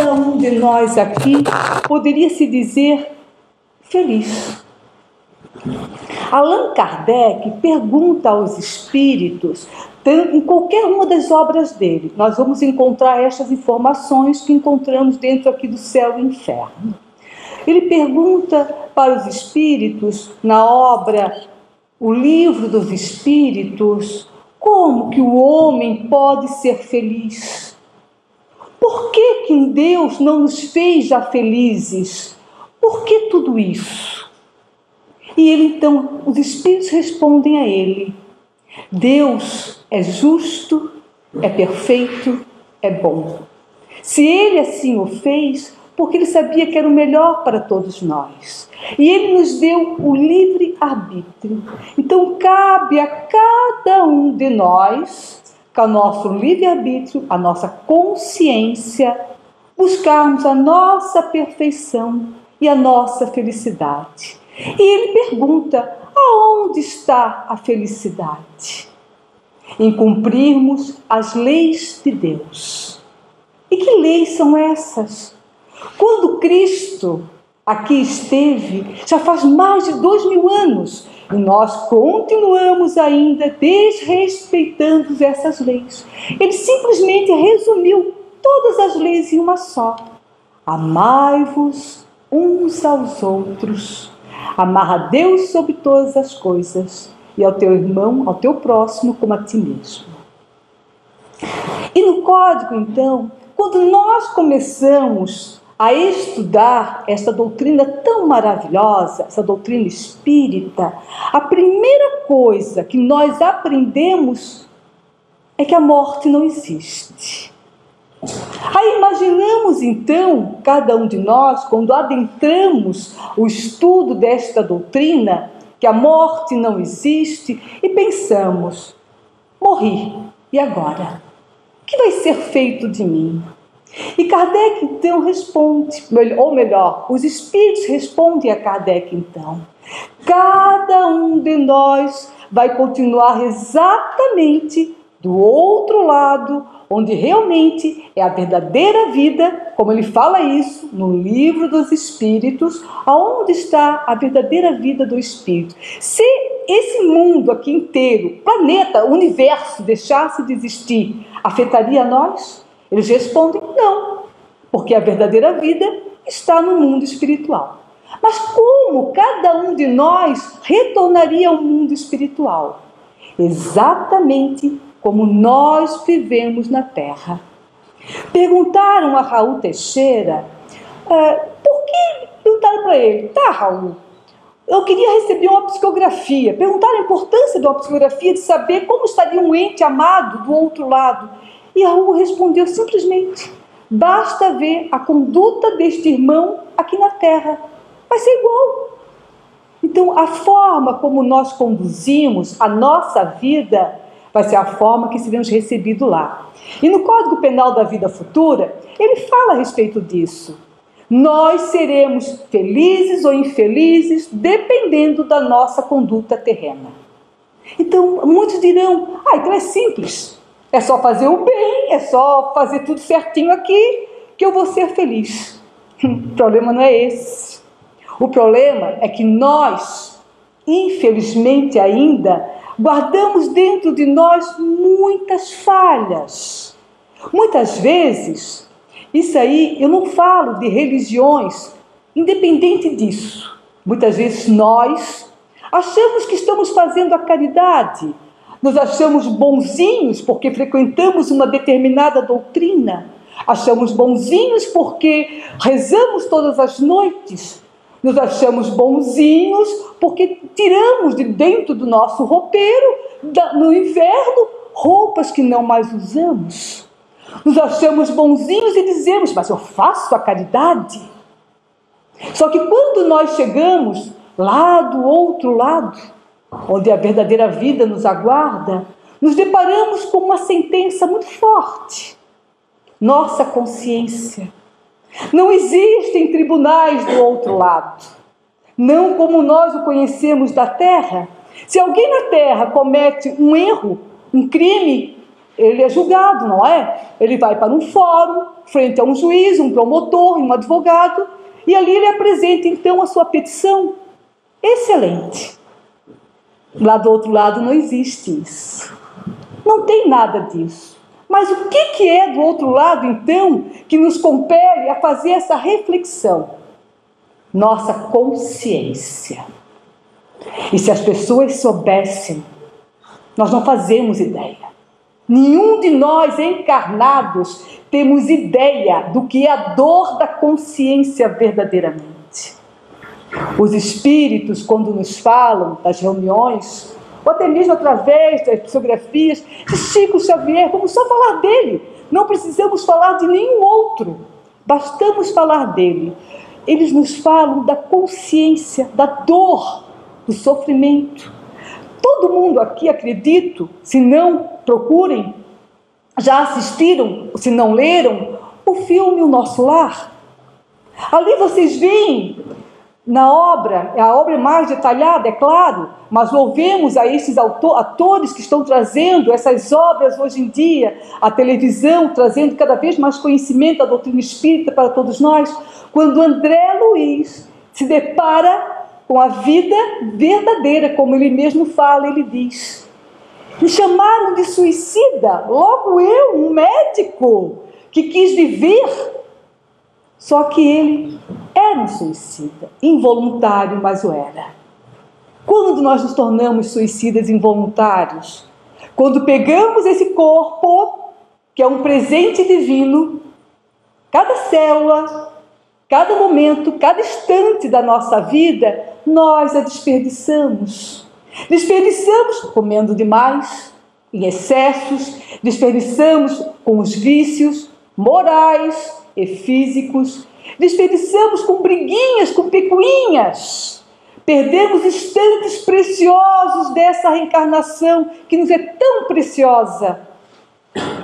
cada um de nós aqui poderia se dizer feliz. Allan Kardec pergunta aos espíritos, em qualquer uma das obras dele, nós vamos encontrar estas informações que encontramos dentro aqui do Céu e Inferno. Ele pergunta para os espíritos, na obra O Livro dos Espíritos, como que o homem pode ser feliz? Por que Deus não nos fez já felizes? Por que tudo isso? E ele então, os espíritos respondem a ele: Deus é justo, é perfeito, é bom. Se ele assim o fez, porque ele sabia que era o melhor para todos nós. E ele nos deu o livre-arbítrio. Então cabe a cada um de nós, com o nosso livre-arbítrio, a nossa consciência, buscarmos a nossa perfeição e a nossa felicidade. E ele pergunta: aonde está a felicidade? Em cumprirmos as leis de Deus. E que leis são essas? Quando Cristo aqui esteve, já faz mais de 2000 anos, e nós continuamos ainda desrespeitando essas leis. Ele simplesmente resumiu todas as leis em uma só: amai-vos uns aos outros, amar a Deus sobre todas as coisas, e ao teu irmão, ao teu próximo, como a ti mesmo. E no código, então, quando nós começamos a estudar essa doutrina tão maravilhosa, essa doutrina espírita, a primeira coisa que nós aprendemos é que a morte não existe. Aí imaginamos então, cada um de nós, quando adentramos o estudo desta doutrina, que a morte não existe, e pensamos: morri, e agora? O que vai ser feito de mim? E Kardec então responde, ou melhor, os espíritos respondem a Kardec então: cada um de nós vai continuar exatamente do outro lado, onde realmente é a verdadeira vida, como ele fala isso no Livro dos Espíritos, aonde está a verdadeira vida do espírito. Se esse mundo aqui inteiro, planeta, universo, deixasse de existir, afetaria nós? Eles respondem: não, porque a verdadeira vida está no mundo espiritual. Mas como cada um de nós retornaria ao mundo espiritual? Exatamente como nós vivemos na Terra. Perguntaram a Raul Teixeira, perguntaram para ele: tá, Raul, eu queria receber uma psicografia. Perguntaram a importância de uma psicografia, de saber como estaria um ente amado do outro lado. E Raul respondeu simplesmente: basta ver a conduta deste irmão aqui na Terra, vai ser igual. Então, a forma como nós conduzimos a nossa vida vai ser a forma que seremos recebidos lá. E no Código Penal da Vida Futura, ele fala a respeito disso. Nós seremos felizes ou infelizes dependendo da nossa conduta terrena. Então, muitos dirão: então é simples, é só fazer o bem, é só fazer tudo certinho aqui, que eu vou ser feliz. O problema não é esse. O problema é que nós, infelizmente ainda, guardamos dentro de nós muitas falhas. Muitas vezes, isso aí, eu não falo de religiões, independente disso. Muitas vezes nós achamos que estamos fazendo a caridade, nos achamos bonzinhos porque frequentamos uma determinada doutrina, achamos bonzinhos porque rezamos todas as noites, nos achamos bonzinhos porque tiramos de dentro do nosso roupeiro, no inverno, roupas que não mais usamos. Nos achamos bonzinhos e dizemos: mas eu faço a caridade. Só que quando nós chegamos lá do outro lado, onde a verdadeira vida nos aguarda, nos deparamos com uma sentença muito forte. Nossa consciência. Não existem tribunais do outro lado, não como nós o conhecemos da Terra. Se alguém na Terra comete um erro, um crime, ele é julgado, não é? Ele vai para um fórum, frente a um juiz, um promotor, um advogado, e ali ele apresenta então a sua petição. Excelente. Lá do outro lado não existe isso. Não tem nada disso. Mas o que é do outro lado, então, que nos compele a fazer essa reflexão? Nossa consciência. E se as pessoas soubessem, nós não fazemos ideia. Nenhum de nós encarnados temos ideia do que é a dor da consciência verdadeiramente. Os espíritos, quando nos falam das reuniões, ou até mesmo através das psicografias de Chico Xavier, vamos só falar dele. Não precisamos falar de nenhum outro. Bastamos falar dele. Eles nos falam da consciência, da dor, do sofrimento. Todo mundo aqui, acredito, se não procurem, já assistiram, se não leram, o filme O Nosso Lar. Ali vocês veem na obra, a obra é mais detalhada, é claro, mas louvemos a esses atores que estão trazendo essas obras hoje em dia, a televisão trazendo cada vez mais conhecimento da doutrina espírita para todos nós. Quando André Luiz se depara com a vida verdadeira, como ele mesmo fala, ele diz: me chamaram de suicida, logo eu, um médico que quis viver. Só que ele era um suicida, involuntário, mas o era. Quando nós nos tornamos suicidas involuntários? Quando pegamos esse corpo, que é um presente divino, cada célula, cada momento, cada instante da nossa vida, nós a desperdiçamos. Desperdiçamos comendo demais, em excessos, desperdiçamos com os vícios morais e físicos, desperdiçamos com briguinhas, com picuinhas, perdemos instantes preciosos dessa reencarnação que nos é tão preciosa,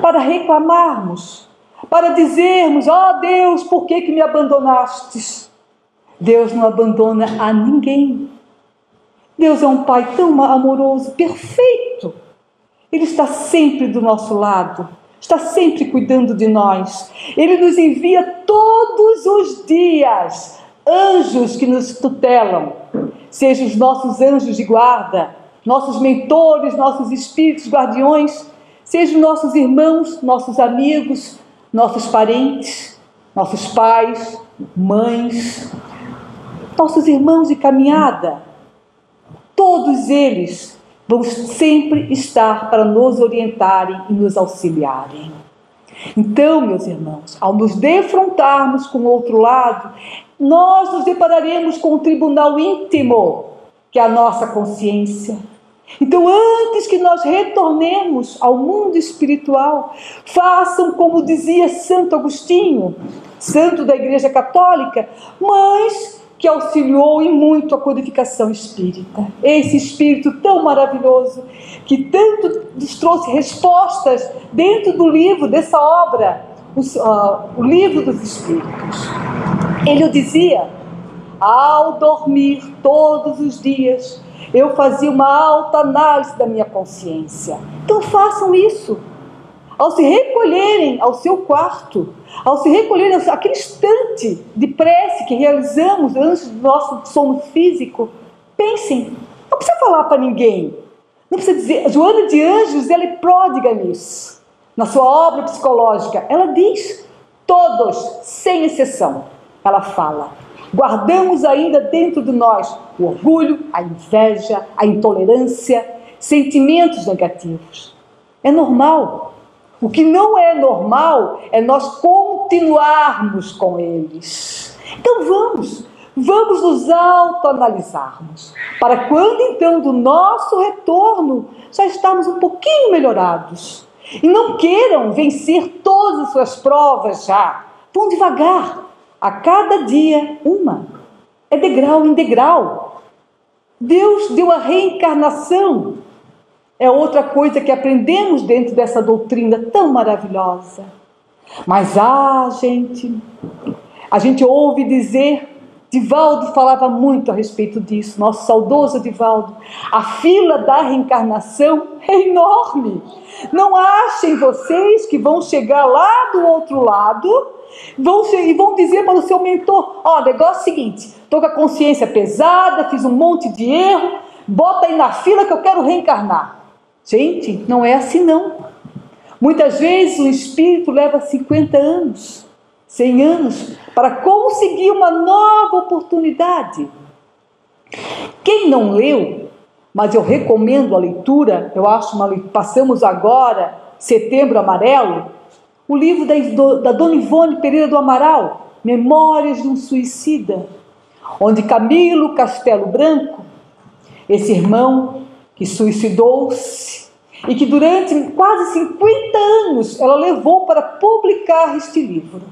para reclamarmos, para dizermos: ó Deus, por que me abandonastes? Deus não abandona a ninguém. Deus é um Pai tão amoroso, perfeito. Ele está sempre do nosso lado, está sempre cuidando de nós. Ele nos envia todos os dias anjos que nos tutelam, sejam os nossos anjos de guarda, nossos mentores, nossos espíritos guardiões, sejam nossos irmãos, nossos amigos, nossos parentes, nossos pais, mães, nossos irmãos de caminhada. Todos eles vão sempre estar para nos orientarem e nos auxiliarem. Então, meus irmãos, ao nos defrontarmos com o outro lado, nós nos depararemos com um tribunal íntimo, que é a nossa consciência. Então, antes que nós retornemos ao mundo espiritual, façam como dizia Santo Agostinho, santo da Igreja Católica, mas que auxiliou em muito a codificação espírita. Esse espírito tão maravilhoso, que tanto nos trouxe respostas dentro do livro, dessa obra, o livro dos Espíritos. Ele o dizia: ao dormir todos os dias, eu fazia uma alta análise da minha consciência. Então façam isso. Ao se recolherem ao seu quarto, ao se recolherem àquele instante de prece que realizamos antes do nosso sono físico, pensem, não precisa falar para ninguém, não precisa dizer. Joana de Ângeles, ela é pródiga nisso. Na sua obra psicológica, ela diz: todos, sem exceção, ela fala, guardamos ainda dentro de nós o orgulho, a inveja, a intolerância, sentimentos negativos. É normal. O que não é normal é nós continuarmos com eles. Então vamos nos autoanalisarmos, para quando então do nosso retorno já estarmos um pouquinho melhorados. E não queiram vencer todas as suas provas já. Vão devagar, a cada dia uma. É degrau em degrau. Deus deu a reencarnação. É outra coisa que aprendemos dentro dessa doutrina tão maravilhosa. Mas a gente ouve dizer Divaldo falava muito a respeito disso, nosso saudoso Divaldo. A fila da reencarnação é enorme. Não achem vocês que vão chegar lá do outro lado e vão dizer para o seu mentor: ó, o negócio é o seguinte, estou com a consciência pesada, fiz um monte de erro, bota aí na fila que eu quero reencarnar. Gente, não é assim não. Muitas vezes o espírito leva 50 anos, 100 anos, para conseguir uma nova oportunidade. Quem não leu, mas eu recomendo a leitura, eu acho passamos agora, Setembro Amarelo, o livro da Dona Ivone Pereira do Amaral, Memórias de um Suicida, onde Camilo Castelo Branco, esse irmão que suicidou-se e que durante quase 50 anos ela levou para publicar este livro.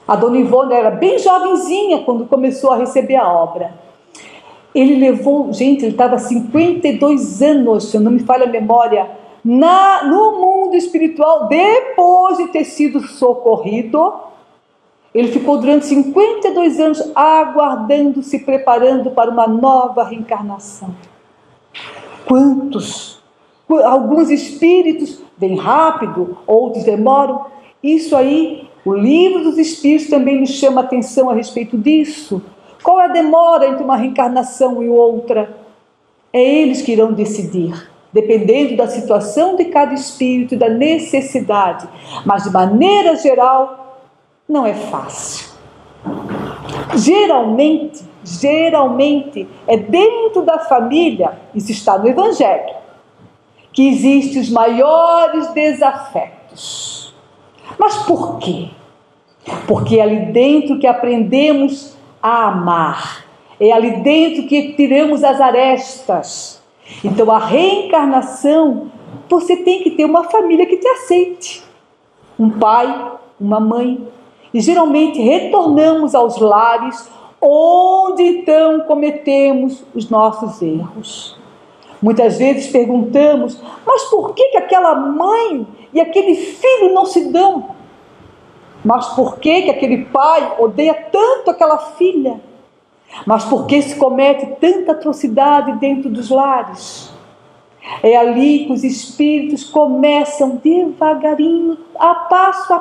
A Dona Ivone era bem jovenzinha quando começou a receber a obra. Ele levou, gente, ele estava 52 anos, se eu não me falha a memória, no mundo espiritual, depois de ter sido socorrido. Ele ficou durante 52 anos aguardando, se preparando para uma nova reencarnação. Alguns espíritos vêm rápido, outros demoram. Isso aí, o livro dos espíritos também nos chama a atenção a respeito disso. Qual é a demora entre uma reencarnação e outra? É eles que irão decidir, dependendo da situação de cada espírito e da necessidade. Mas, de maneira geral, não é fácil. Geralmente, é dentro da família, isso está no Evangelho, que existem os maiores desafetos. Mas por quê? Porque é ali dentro que aprendemos a amar. É ali dentro que tiramos as arestas. Então, a reencarnação, você tem que ter uma família que te aceite. Um pai, uma mãe. E geralmente retornamos aos lares onde então cometemos os nossos erros. Muitas vezes perguntamos: mas por que aquela mãe e aquele filho não se dão? Mas por que aquele pai odeia tanto aquela filha? Mas por que se comete tanta atrocidade dentro dos lares? É ali que os espíritos começam devagarinho, a passo,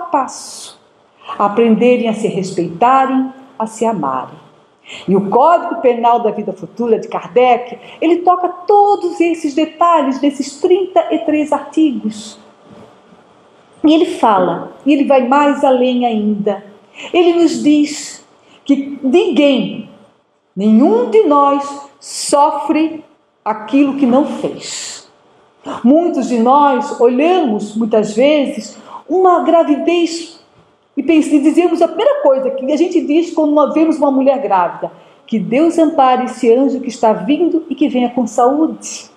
a aprenderem a se respeitarem, a se amarem. E o Código Penal da Vida Futura de Kardec, ele toca todos esses detalhes nesses 33 artigos. E ele fala, e ele vai mais além ainda. Ele nos diz que nenhum de nós sofre aquilo que não fez. Muitos de nós olhamos, muitas vezes, uma gravidez e dizemos a primeira coisa que a gente diz quando nós vemos uma mulher grávida: que Deus ampare esse anjo que está vindo e que venha com saúde.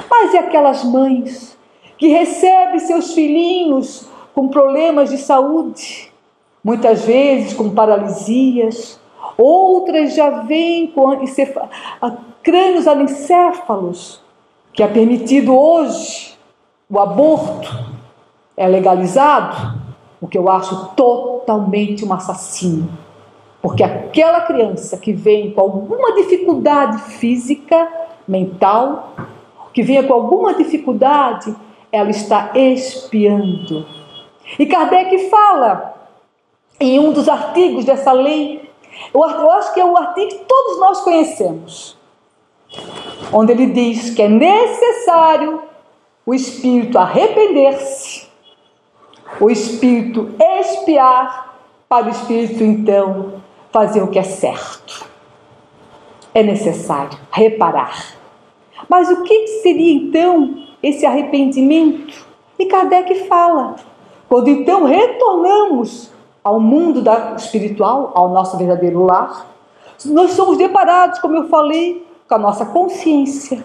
Mas e aquelas mães que recebem seus filhinhos com problemas de saúde, muitas vezes com paralisias, outras já vêm com crânios anencéfalos, que é permitido hoje o aborto, é legalizado, o que eu acho totalmente um assassino. Porque aquela criança que vem com alguma dificuldade física, mental, que venha com alguma dificuldade, ela está expiando. E Kardec fala, em um dos artigos dessa lei, eu acho que é o artigo que todos nós conhecemos, onde ele diz que é necessário o espírito arrepender-se, o espírito expiar, para o espírito então fazer o que é certo. É necessário reparar. Mas o que seria então esse arrependimento? E Kardec fala, quando então retornamos ao mundo espiritual, ao nosso verdadeiro lar, nós somos deparados, como eu falei, com a nossa consciência.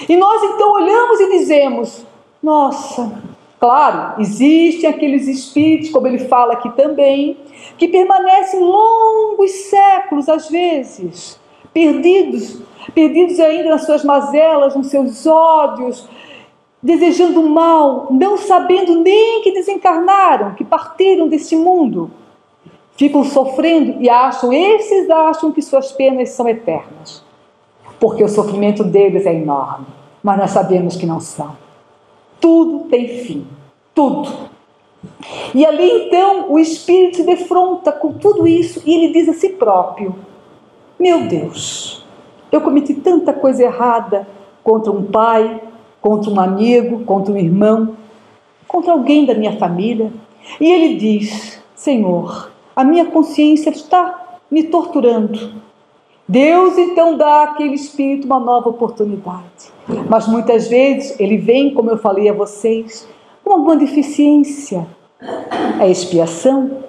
E nós então olhamos e dizemos: nossa, claro, existem aqueles espíritos, como ele fala aqui também, que permanecem longos séculos, às vezes, perdidos ainda nas suas mazelas, nos seus ódios, desejando mal, não sabendo nem que desencarnaram, que partiram deste mundo. ficam sofrendo e esses acham que suas penas são eternas, porque o sofrimento deles é enorme, mas nós sabemos que não são. Tudo tem fim, tudo. E ali então o Espírito se defronta com tudo isso e ele diz a si próprio: meu Deus, eu cometi tanta coisa errada contra um pai, contra um amigo, contra um irmão, contra alguém da minha família. E ele diz: Senhor, a minha consciência está me torturando. Deus então dá àquele espírito uma nova oportunidade. Mas muitas vezes ele vem, como eu falei a vocês, com alguma deficiência. É expiação.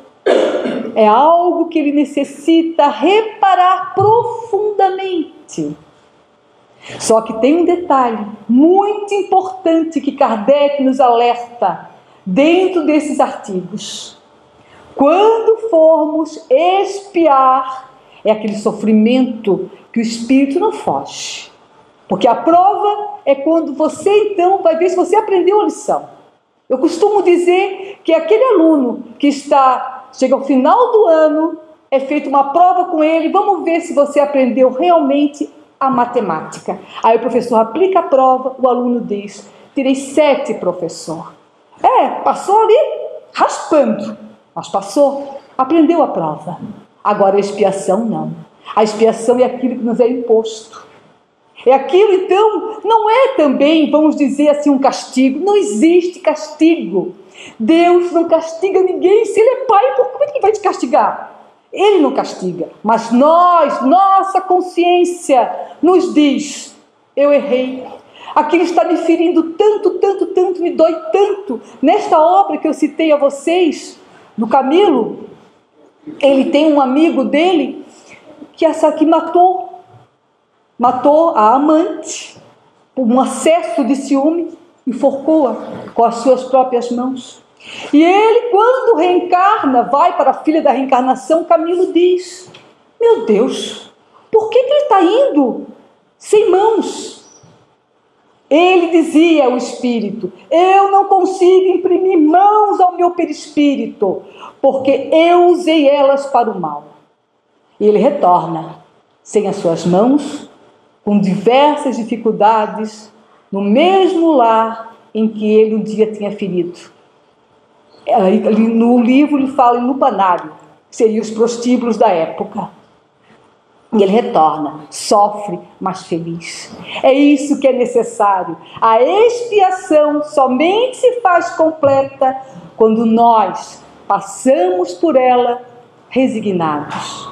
É algo que ele necessita reparar profundamente. Só que tem um detalhe muito importante que Kardec nos alerta dentro desses artigos. Quando formos expiar, é aquele sofrimento que o espírito não foge. Porque a prova é quando você então vai ver se você aprendeu a lição. Eu costumo dizer que aquele aluno que chega ao final do ano, é feita uma prova com ele, vamos ver se você aprendeu realmente a matemática. Aí o professor aplica a prova, o aluno diz: tirei 7, professor. Passou ali raspando, mas passou, aprendeu a prova. Agora a expiação não. A expiação é aquilo que nos é imposto. É aquilo, então, não é também, vamos dizer assim, um castigo. Não existe castigo. Deus não castiga ninguém. Se Ele é Pai, como é que Ele vai te castigar? Ele não castiga. Mas nossa consciência nos diz: eu errei. Aquilo está me ferindo tanto, tanto, tanto, me dói tanto. Nesta obra que eu citei a vocês, do Camilo, ele tem um amigo dele que matou a amante por um acesso de ciúme, enforcou-a com as suas próprias mãos. E ele, quando reencarna, vai para a filha da reencarnação, Camilo diz: meu Deus, por que ele está indo sem mãos? Ele dizia ao espírito: eu não consigo imprimir mãos ao meu perispírito, porque eu usei elas para o mal. E ele retorna sem as suas mãos, com diversas dificuldades, no mesmo lar em que ele um dia tinha ferido. No livro ele fala em lupanário, que seriam os prostíbulos da época. E ele retorna, sofre, mas feliz. É isso que é necessário. A expiação somente se faz completa quando nós passamos por ela resignados.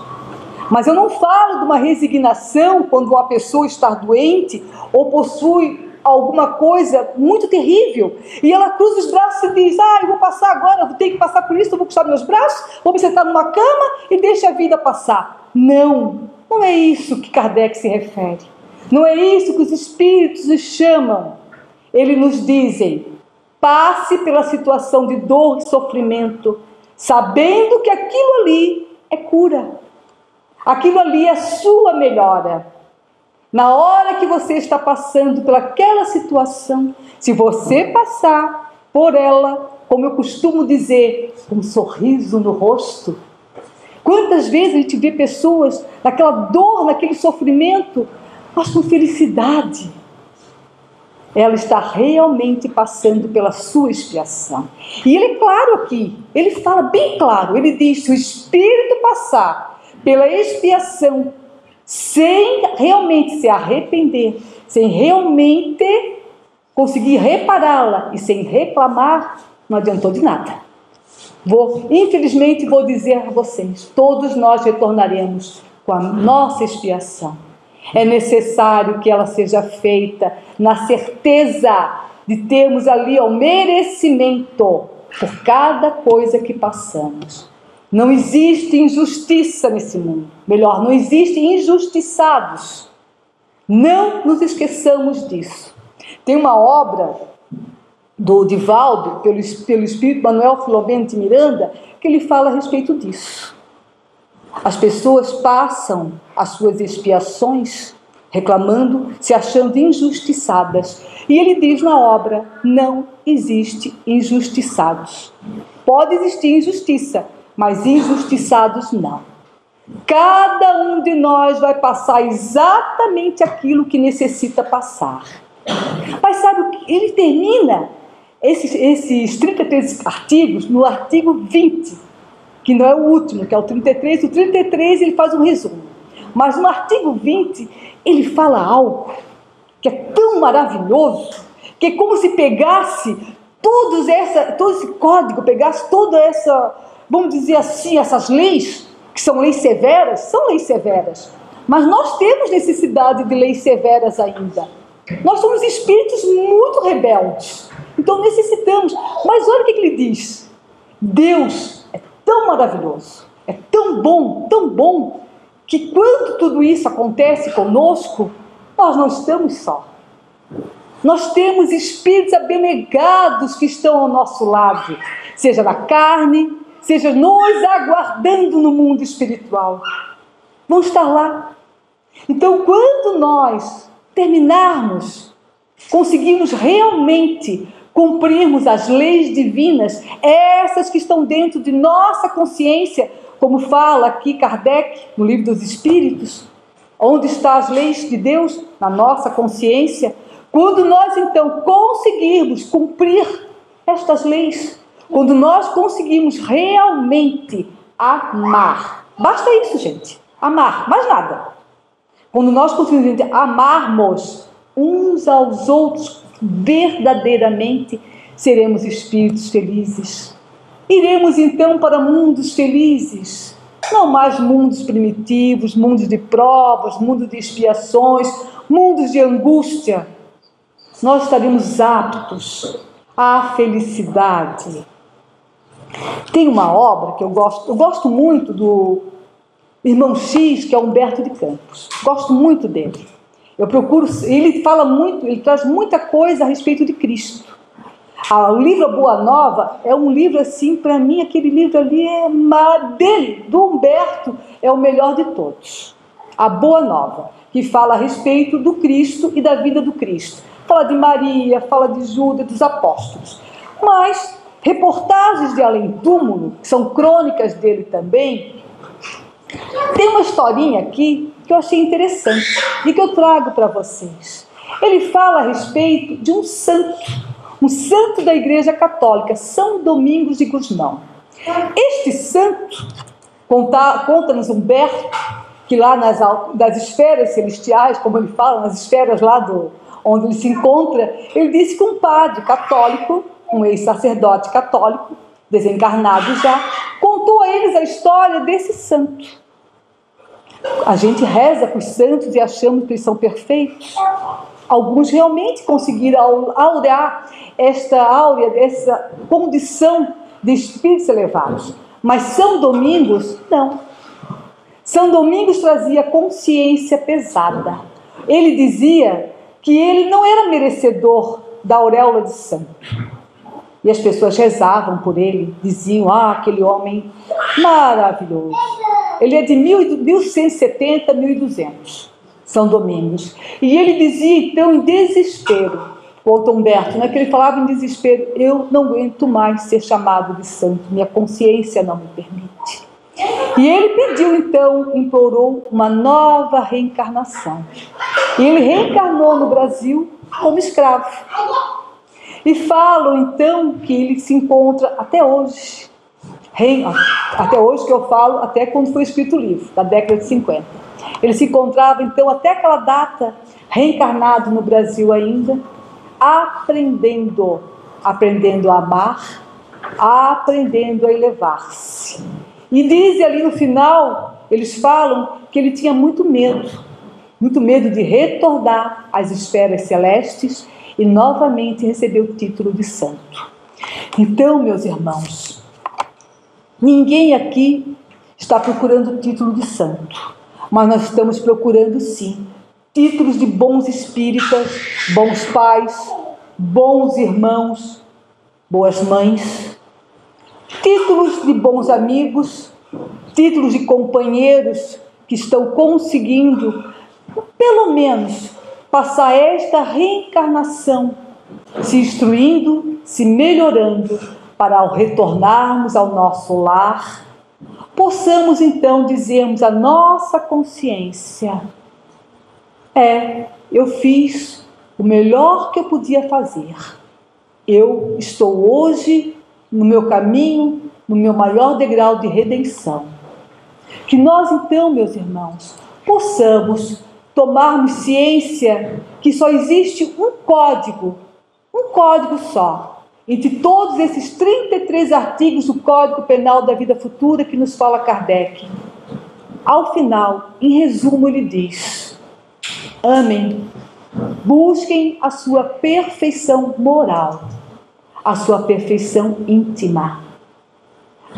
Mas eu não falo de uma resignação quando uma pessoa está doente ou possui alguma coisa muito terrível e ela cruza os braços e diz: eu vou passar agora, eu vou ter que passar por isso, eu vou cruzar meus braços, vou me sentar numa cama e deixa a vida passar. Não é isso que Kardec se refere. Não é isso que os espíritos nos chamam. Eles nos dizem: passe pela situação de dor e sofrimento, sabendo que aquilo ali é cura. Aquilo ali é sua melhora. Na hora que você está passando pelaquela situação, se você passar por ela, como eu costumo dizer, com um sorriso no rosto. Quantas vezes a gente vê pessoas naquela dor, naquele sofrimento, mas com felicidade. Ela está realmente passando pela sua expiação. E ele é claro aqui, ele fala bem claro, ele diz: se o espírito passar pela expiação sem realmente se arrepender, sem realmente conseguir repará-la e sem reclamar, não adiantou de nada. Infelizmente vou dizer a vocês, todos nós retornaremos com a nossa expiação. É necessário que ela seja feita na certeza de termos ali o merecimento por cada coisa que passamos. Não existe injustiça nesse mundo. Melhor, não existem injustiçados. Não nos esqueçamos disso. Tem uma obra do Divaldo, pelo Espírito Manuel Filomeno de Miranda, que ele fala a respeito disso. As pessoas passam as suas expiações reclamando, se achando injustiçadas. E ele diz na obra: não existe injustiçados. Pode existir injustiça, mas injustiçados não. Cada um de nós vai passar exatamente aquilo que necessita passar. Mas sabe o que? Ele termina esses 33 artigos no artigo 20, que não é o último, que é o 33. O 33 ele faz um resumo. Mas no artigo 20 ele fala algo que é tão maravilhoso, que é como se pegasse todo esse código, pegasse toda essa, vamos dizer assim, essas leis, que são leis severas, mas nós temos necessidade de leis severas ainda. Nós somos espíritos muito rebeldes, então necessitamos. Mas olha o que ele diz: Deus é tão maravilhoso, é tão bom, que quando tudo isso acontece conosco, nós não estamos só. Nós temos espíritos abnegados que estão ao nosso lado, seja na carne, seja nos aguardando no mundo espiritual. Vão estar lá. Então, quando nós terminarmos, conseguimos realmente cumprirmos as leis divinas, essas que estão dentro de nossa consciência, como fala aqui Kardec, no Livro dos Espíritos, onde estão as leis de Deus? Na nossa consciência. Quando nós, então, conseguirmos cumprir estas leis, quando nós conseguimos realmente amar, basta isso, gente, amar, mais nada. Quando nós conseguimos amarmos uns aos outros verdadeiramente, seremos espíritos felizes. Iremos então para mundos felizes, não mais mundos primitivos, mundos de provas, mundos de expiações, mundos de angústia. Nós estaremos aptos à felicidade. Tem uma obra que eu gosto muito do irmão X, que é Humberto de Campos. Gosto muito dele. Ele fala muito, ele traz muita coisa a respeito de Cristo. O livro A Boa Nova é um livro assim, para mim, aquele livro ali do Humberto, é o melhor de todos. A Boa Nova, que fala a respeito do Cristo e da vida do Cristo. Fala de Maria, fala de Judas, dos apóstolos. Mas reportagens de além-túmulo, que são crônicas dele também, tem uma historinha aqui que eu achei interessante e que eu trago para vocês. Ele fala a respeito de um santo da Igreja Católica, São Domingos de Gusmão. Este santo, conta-nos Humberto, que lá nas esferas celestiais, como ele fala, nas esferas lá onde ele se encontra, ele disse que um padre católico, um ex-sacerdote católico, desencarnado já, contou a eles a história desse santo. A gente reza para os santos e achamos que eles são perfeitos. Alguns realmente conseguiram aurear essa condição de espíritos elevados. Mas São Domingos, não. São Domingos trazia consciência pesada. Ele dizia que ele não era merecedor da auréola de santo. E as pessoas rezavam por ele, diziam, aquele homem maravilhoso. Ele é de 1170, 1200, São Domingos. E ele dizia, então, em desespero, conta Humberto, que ele falava em desespero, eu não aguento mais ser chamado de santo, minha consciência não me permite. E ele pediu, então, implorou uma nova reencarnação. E ele reencarnou no Brasil como escravo. E falam, então, que ele se encontra até hoje. Até hoje que eu falo, até quando foi escrito o livro, da década de 50. Ele se encontrava, então, até aquela data, reencarnado no Brasil ainda, aprendendo a amar, aprendendo a elevar-se. E dizem ali no final, eles falam que ele tinha muito medo de retornar às esferas celestes e novamente receber o título de santo. Então, meus irmãos, ninguém aqui está procurando o título de santo, mas nós estamos procurando sim títulos de bons espíritas, bons pais, bons irmãos, boas mães, títulos de bons amigos, títulos de companheiros que estão conseguindo, pelo menos, passar esta reencarnação, se instruindo, se melhorando, para ao retornarmos ao nosso lar, possamos então dizermos à nossa consciência: eu fiz o melhor que eu podia fazer. Eu estou hoje no meu caminho, no meu maior degrau de redenção. Que nós então, meus irmãos, possamos tomarmos ciência que só existe um código só, entre todos esses 33 artigos do Código Penal da Vida Futura que nos fala Kardec. Ao final, em resumo, ele diz: amem, busquem a sua perfeição moral, a sua perfeição íntima.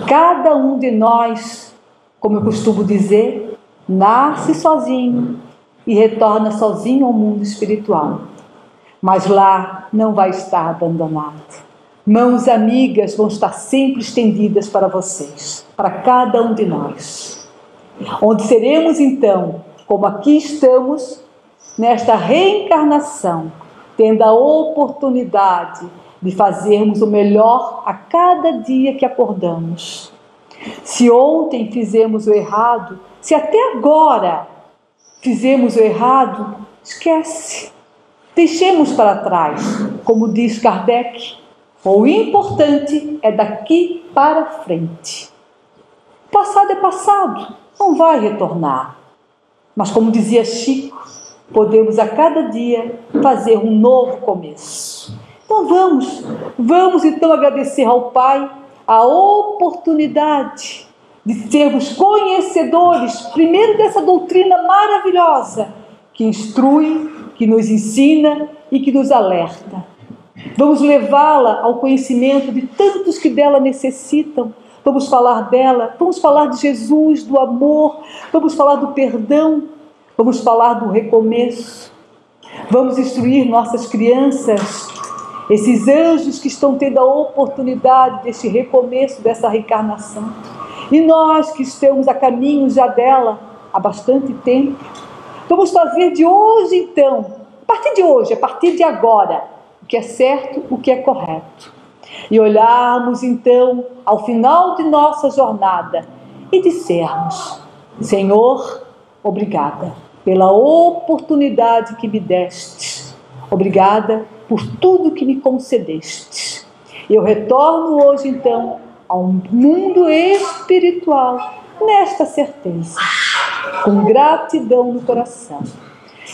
Cada um de nós, como eu costumo dizer, nasce sozinho e retorna sozinho ao mundo espiritual. Mas lá não vai estar abandonado. Mãos amigas vão estar sempre estendidas para vocês, para cada um de nós. Onde seremos então, como aqui estamos, nesta reencarnação, tendo a oportunidade de fazermos o melhor a cada dia que acordamos. Se ontem fizemos o errado, se até agora fizemos o errado, esquece. Deixemos para trás, como diz Kardec. O importante é daqui para frente. O passado é passado, não vai retornar. Mas como dizia Chico, podemos a cada dia fazer um novo começo. Então vamos então agradecer ao Pai a oportunidade de sermos conhecedores, primeiro dessa doutrina maravilhosa, que instrui, que nos ensina e que nos alerta. Vamos levá-la ao conhecimento de tantos que dela necessitam. Vamos falar dela, vamos falar de Jesus, do amor, vamos falar do perdão, vamos falar do recomeço. Vamos instruir nossas crianças, esses anjos que estão tendo a oportunidade deste recomeço, dessa reencarnação. E nós que estamos a caminho já dela há bastante tempo, vamos fazer de hoje então, a partir de hoje, a partir de agora, o que é certo, o que é correto. E olharmos então ao final de nossa jornada e dissermos: Senhor, obrigada pela oportunidade que me deste. Obrigada por tudo que me concedeste. Eu retorno hoje então ao mundo espiritual nesta certeza, com gratidão no coração.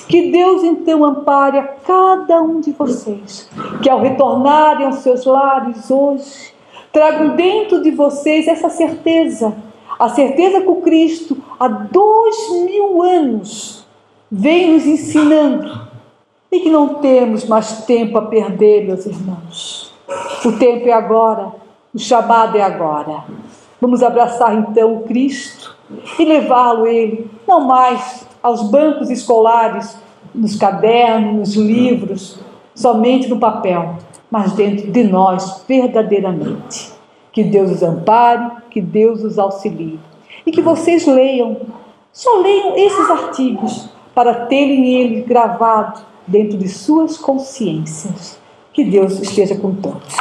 Que Deus então ampare a cada um de vocês, que ao retornarem aos seus lares hoje, tragam dentro de vocês essa certeza, a certeza que o Cristo há 2000 anos vem nos ensinando, e que não temos mais tempo a perder, meus irmãos. O tempo é agora, o chamado é agora. Vamos abraçar então o Cristo e levá-lo ele, não mais aos bancos escolares, nos cadernos, nos livros, somente no papel, mas dentro de nós verdadeiramente. Que Deus os ampare, que Deus os auxilie. E que vocês leiam, só leiam esses artigos, para terem ele gravado dentro de suas consciências. Que Deus esteja com todos.